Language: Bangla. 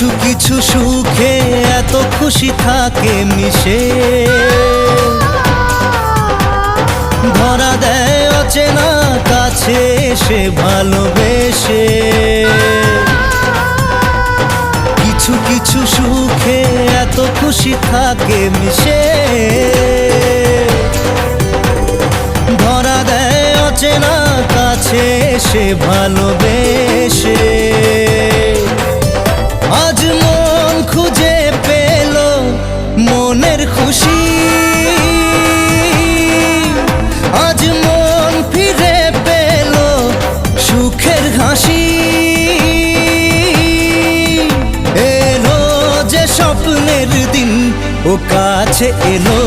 কিছু কিছু সুখে এত খুশি থাকে মিশে, ধরা দেয় অচেনা কাছে এসে ভালোবেসে। কিছু কিছু সুখে এত খুশি থাকে মিশে, ধরা দেয় অচেনা কাছে এসে ভালোবেসে। আজ মন খুঁজে পেল মনের খুশি, আজ মন ফিরে পেল সুখের হাসি। এলো যে স্বপ্নের দিন ও কাছে এলো,